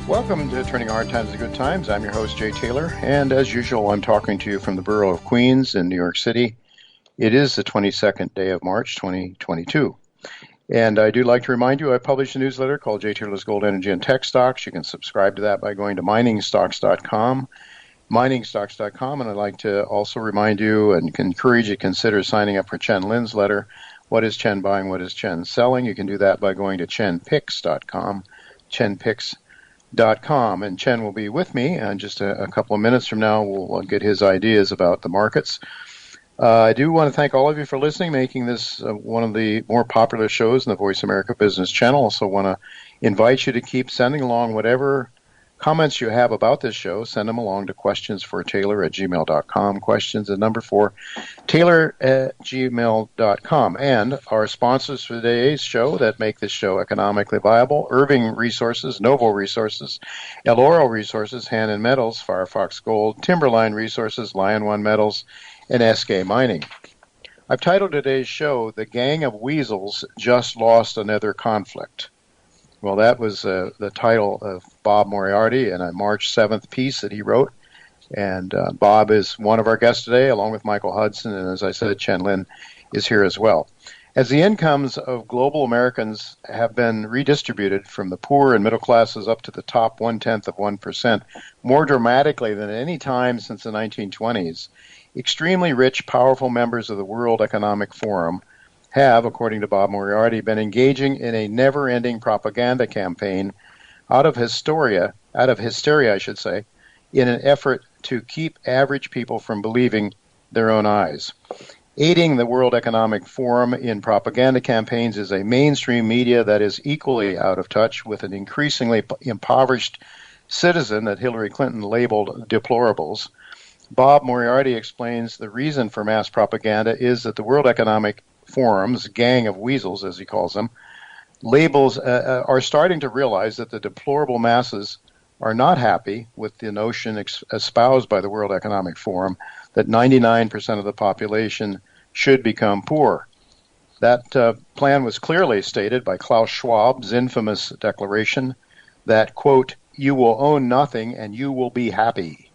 Welcome to Turning Hard Times to Good Times. I'm your host, Jay Taylor, and as usual, I'm talking to you from the borough of Queens in New York City. It is the 22nd day of March, 2022. And I do like to remind you, I publish a newsletter called Jay Taylor's Gold, Energy, and Tech Stocks. You can subscribe to that by going to miningstocks.com, and I'd like to also remind you and encourage you to consider signing up for Chen Lin's letter, What is Chen Buying, What is Chen Selling? You can do that by going to chenpicks.com, chenpicks.com. And Chen will be with me in just a couple of minutes from now. We'll get his ideas about the markets. I do want to thank all of you for listening, making this one of the more popular shows in the Voice America Business Channel. Also want to invite you to keep sending along whatever comments you have about this show. Send them along to questionsfortaylor@gmail.com, questions at number 4, taylor@gmail.com. And our sponsors for today's show that make this show economically viable: Irving Resources, Novo Resources, El Oro Resources, Hannon Metals, Firefox Gold, Timberline Resources, Lion One Metals, and SK Mining. I've titled today's show, The Gang of Weasels Just Lost Another Conflict. Well, that was the title of Bob Moriarty in a March 7th piece that he wrote. And Bob is one of our guests today, along with Michael Hudson. And as I said, Chen Lin is here as well. As the incomes of global Americans have been redistributed from the poor and middle classes up to the top 0.1% more dramatically than any time since the 1920s, extremely rich, powerful members of the World Economic Forum have, according to Bob Moriarty, been engaging in a never-ending propaganda campaign out of hysteria, I should say, in an effort to keep average people from believing their own eyes. Aiding the World Economic Forum in propaganda campaigns is a mainstream media that is equally out of touch with an increasingly impoverished citizen that Hillary Clinton labeled deplorables. Bob Moriarty explains the reason for mass propaganda is that the World Economic Forum's gang of weasels, as he calls them, are starting to realize that the deplorable masses are not happy with the notion espoused by the World Economic Forum that 99% of the population should become poor. That plan was clearly stated by Klaus Schwab's infamous declaration that, quote, "You will own nothing and you will be happy,"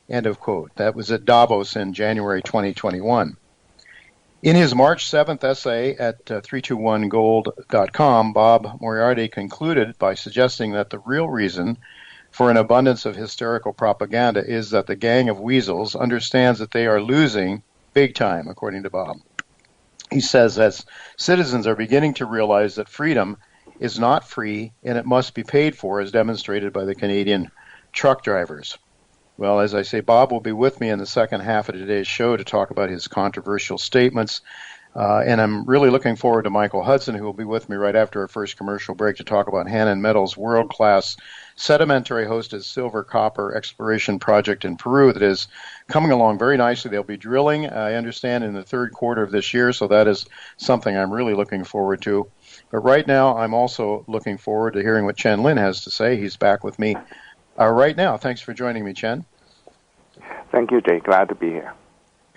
end of quote. That was at Davos in January 2021. In his March 7th essay at 321gold.com, Bob Moriarty concluded by suggesting that the real reason for an abundance of hysterical propaganda is that the gang of weasels understands that they are losing big time, according to Bob. He says that citizens are beginning to realize that freedom is not free and it must be paid for, as demonstrated by the Canadian truck drivers. Well, as I say, Bob will be with me in the second half of today's show to talk about his controversial statements. And I'm really looking forward to Michael Hudson, who will be with me right after our first commercial break to talk about Hannon Metals' world-class sedimentary-hosted silver-copper exploration project in Peru that is coming along very nicely. They'll be drilling, I understand, in the third quarter of this year, so that is something I'm really looking forward to. But right now, I'm also looking forward to hearing what Chen Lin has to say. He's back with me right now. Thanks for joining me, Chen. Thank you, Jay. Glad to be here.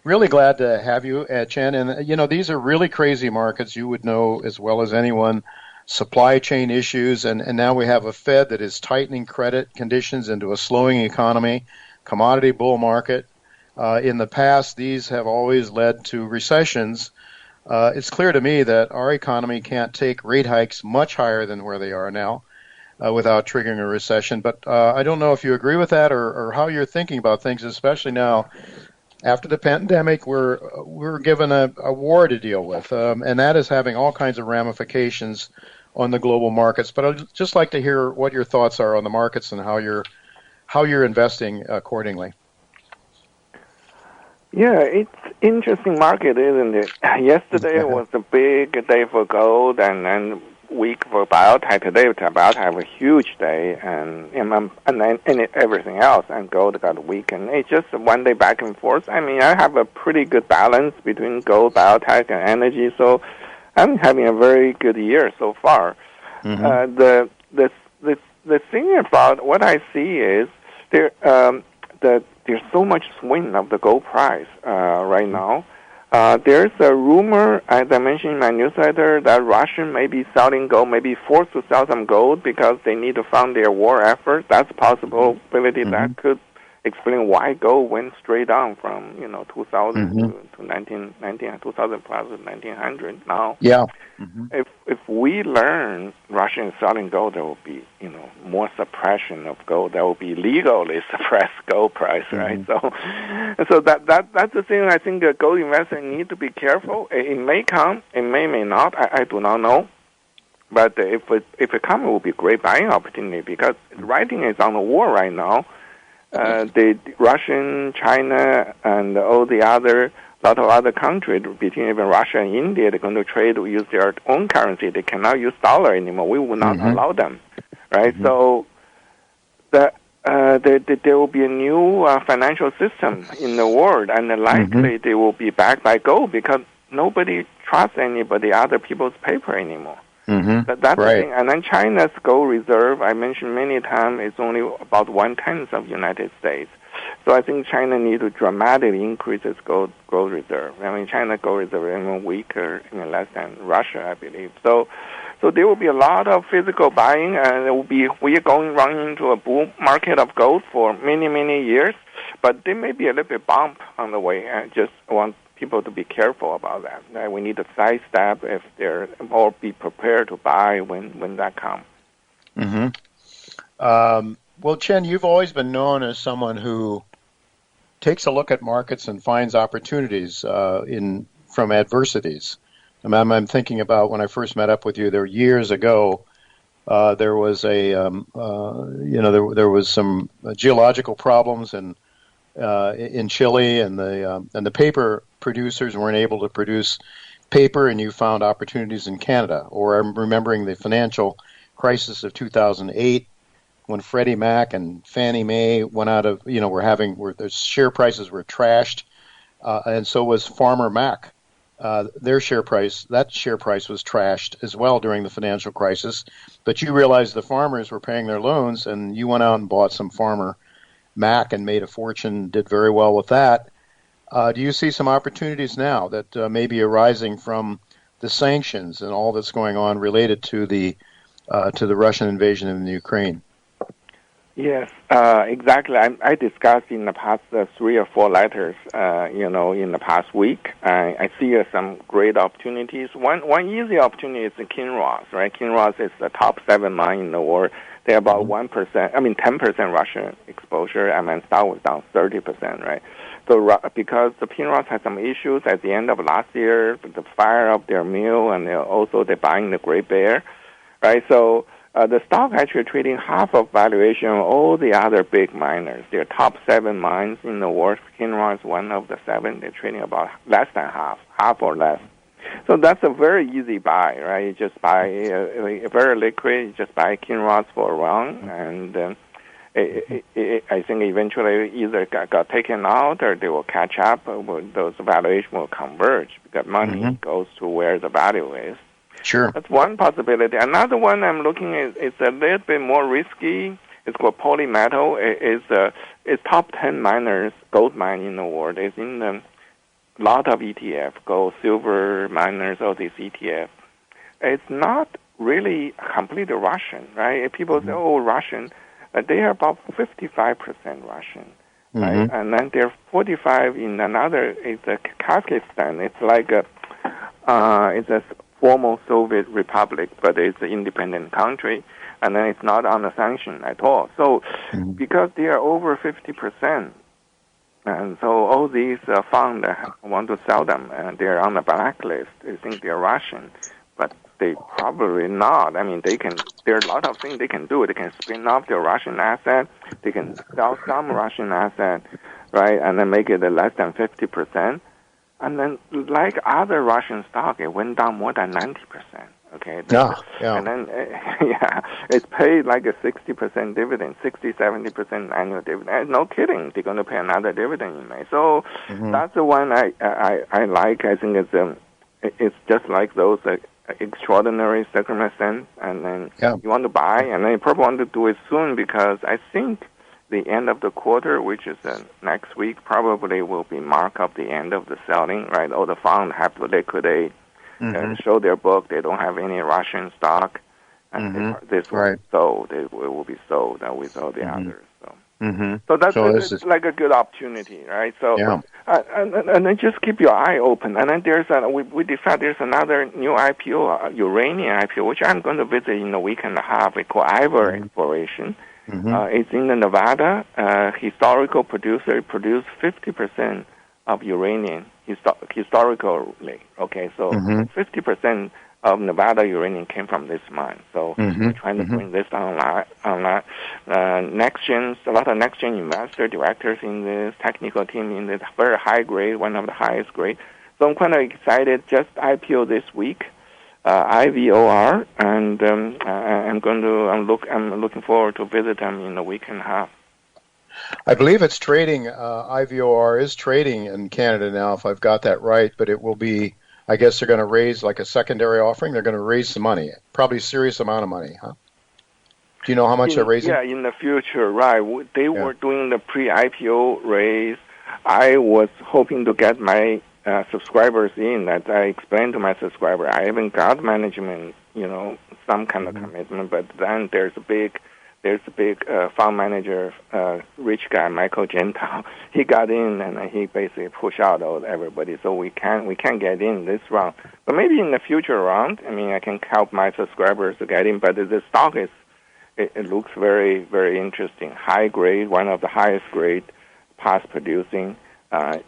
Really glad to have you, Chen. And, these are really crazy markets. You would know as well as anyone, supply chain issues. And now we have a Fed that is tightening credit conditions into a slowing economy, commodity bull market. In the past, these have always led to recessions. It's clear to me that our economy can't take rate hikes much higher than where they are now. Without triggering a recession. But I don't know if you agree with that or how you're thinking about things, especially now after the pandemic. We're given a war to deal with, and that is having all kinds of ramifications on the global markets. But I'd just like to hear what your thoughts are on the markets and how you're investing accordingly. Yeah, it's interesting market, isn't it? Yesterday was a big day for gold and week for biotech. Today, biotech have a huge day, and then everything else, and gold got weak, and it's just one day back and forth. I mean, I have a pretty good balance between gold, biotech, and energy, so I'm having a very good year so far. Mm-hmm. The thing about what I see is there's so much swing of the gold price right now. There's a rumor, as I mentioned in my newsletter, that Russia may be selling gold, may be forced to sell some gold because they need to fund their war effort. That's a possibility that could explain why gold went straight down from 2000 to 2000 plus 1900 now. Yeah. If we learn Russia is selling gold, there will be more suppression of gold. There will be legally suppressed gold price, right? So that's the thing. I think gold investors need to be careful. It may come, it may not. I do not know. But if it comes, it will be a great buying opportunity because writing is on the war right now. The Russian, China, and all the lot of other countries, between even Russia and India, they're going to trade use their own currency. They cannot use dollar anymore. We will not allow them, right? So there will be a new financial system in the world, and likely they will be backed by gold because nobody trusts anybody other people's paper anymore. That's the thing. And then China's gold reserve, I mentioned many times, is only about 1/10 of United States. So I think China needs to dramatically increase its gold reserve. I mean, China gold reserve is even weaker, less than Russia, I believe. So there will be a lot of physical buying, and we are running into a bull market of gold for many, many years. But there may be a little bit bump on the way. I just want people to be careful about that. We need to sidestep if they're, or be prepared to buy when that comes. Well, Chen, you've always been known as someone who takes a look at markets and finds opportunities from adversities. I'm thinking about when I first met up with you. There years ago. There was there was some geological problems in Chile, and the paper producers weren't able to produce paper, and you found opportunities in Canada. Or I'm remembering the financial crisis of 2008. When Freddie Mac and Fannie Mae went out of, where their share prices were trashed, and so was Farmer Mac. That share price was trashed as well during the financial crisis. But you realized the farmers were paying their loans, and you went out and bought some Farmer Mac and made a fortune, did very well with that. Do you see some opportunities now that may be arising from the sanctions and all that's going on related to the Russian invasion in the Ukraine? Yes, exactly. I discussed in the past 3 or 4 letters, in the past week. I see some great opportunities. One easy opportunity is the Kinross, right? Kinross is the top 7 mine in the world. They're about 10% Russian exposure, and then stock was down 30%, right? So because the Kinross had some issues at the end of last year, the fire of their mill, and they're buying the Great Bear, right? So the stock actually trading half of valuation of all the other big miners. Their top 7 mines in the world. Kinross is one of the 7. They're trading about less than half or less. So that's a very easy buy, right? You just buy very liquid. You just buy Kinross for a run, and I think eventually either got taken out or they will catch up. Those valuations will converge because money goes to where the value is. Sure. That's one possibility. Another one I'm looking at is a little bit more risky. It's called Polymetal. It's top 10 miners, gold mine in the world. It's in a lot of ETF, gold, silver miners, all these ETF. It's not really completely Russian, right? People say, Russian. They are about 55% Russian, right? And then they're 45 in another, it's Kazakhstan. It's like it's a former Soviet republic, but it's an independent country, and then it's not on the sanction at all. So because they are over 50%, and so all these funds want to sell them, and they're on the blacklist. They think they're Russian, but they probably not. I mean, there are a lot of things they can do. They can spin off their Russian asset. They can sell some Russian asset, right, and then make it less than 50%. And then, like other Russian stock, it went down more than 90%. Okay. And then, it's paid like a 60% dividend, 60-70% annual dividend. No kidding, they're going to pay another dividend in May. So that's the one I like. I think it's just like those extraordinary circumstances, and then you want to buy, and then you probably want to do it soon because I think the end of the quarter, which is next week, probably will be mark of the end of the selling, right? All the funds have to liquidate, show their book. They don't have any Russian stock, and this will be sold. It will be sold with all the others. So that's like a good opportunity, right? So and then just keep your eye open. And then we decided there's another new IPO, uranium IPO, which I'm going to visit in a week and a half. It's called Ivor Exploration. It's in the Nevada. Historical producer produced 50% of uranium historically. Okay, so 50% of Nevada uranium came from this mine. So we're trying to bring this online. Next-gen, a lot of next-gen investor directors in this, technical team in this, very high grade, one of the highest grade. So I'm kind of excited. Just IPO this week, IVOR, and I'm looking forward to visit them in a week and a half. I believe it's trading. IVOR is trading in Canada now, if I've got that right. But it will be. I guess they're going to raise like a secondary offering. They're going to raise some money, probably a serious amount of money, huh? Do you know how much they're raising? Yeah, in the future, right. They were doing the pre-IPO raise. I was hoping to get my subscribers in. That I explained to my subscriber. I haven't got management, some kind of commitment. But then there's a big fund manager, rich guy, Michael Gentile. He got in and he basically pushed out everybody. So we can't get in this round. But maybe in the future round, I can help my subscribers to get in. But the stock it looks very, very interesting. High grade, one of the highest grade, past producing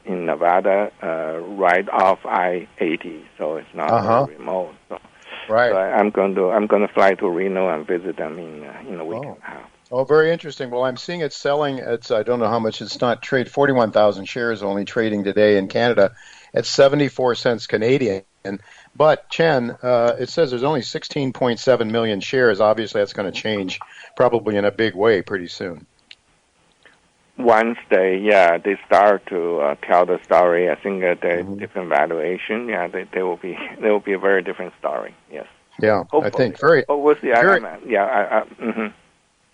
in Nevada, right off I-80. So it's not very remote. So. Right. So I'm going to fly to Reno and visit them in a week and a half. Oh, very interesting. Well, I'm seeing it selling. I don't know how much it's not trade. 41,000 shares only trading today in Canada at 74 cents Canadian. But Chen, it says there's only 16.7 million shares. Obviously, that's going to change probably in a big way pretty soon. Once they start to tell the story, I think the different valuation, they will be a very different story. Yes. Yeah, hopefully. I think very. Oh, we'll see.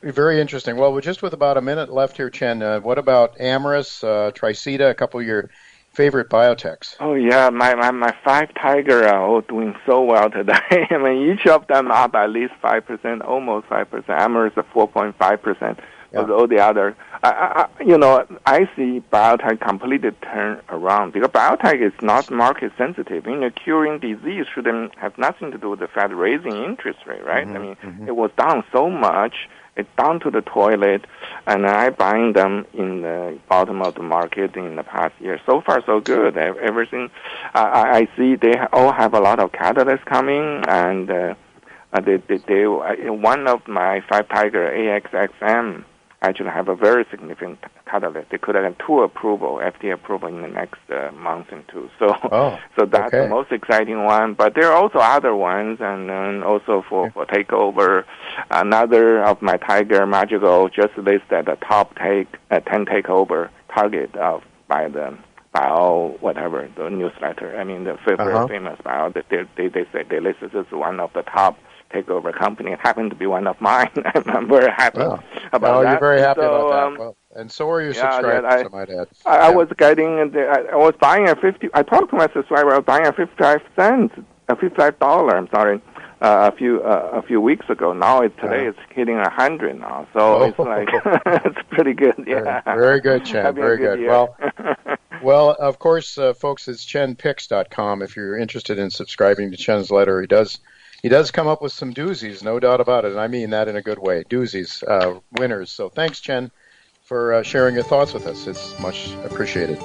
Very interesting. Well, we're just with about a minute left here, Chen. What about Amyris, Tricida, a couple of your favorite biotechs? Oh yeah, my 5 Tiger are all doing so well today. Each of them up at least 5%, almost 5%. Amyris at 4.5%. All the other, I see biotech completely turn around because biotech is not market sensitive. Curing disease shouldn't have nothing to do with the Fed raising interest rate, right? It was down so much, it's down to the toilet, and I buying them in the bottom of the market in the past year. So far, so good. Everything, I see they all have a lot of catalysts coming, and one of my 5 Tiger AXXM actually have a very significant catalyst. They could have 2 FDA approval in the next month and 2. So that's the most exciting one. But there are also other ones, and then also for takeover. Another of my Tiger Magical just listed the top 10 takeover target by the Bio whatever the newsletter. The very famous Bio. They say they listed this as one of the top takeover company. It happened to be one of mine. I'm very happy about that. You're very happy about that. Well, and so are your subscribers, I might add. I was getting, I was buying at 50. I talked to my subscriber. I was buying at 55 cents, $55. I'm sorry, a few weeks ago. Now today it's hitting 100 now. So it's like it's pretty good. Yeah. Very good, Chen. Very good. Well, of course, folks, it's chenpicks.com. If you're interested in subscribing to Chen's letter, he does come up with some doozies, no doubt about it, and I mean that in a good way. Doozies, winners. So thanks, Chen, for sharing your thoughts with us. It's much appreciated.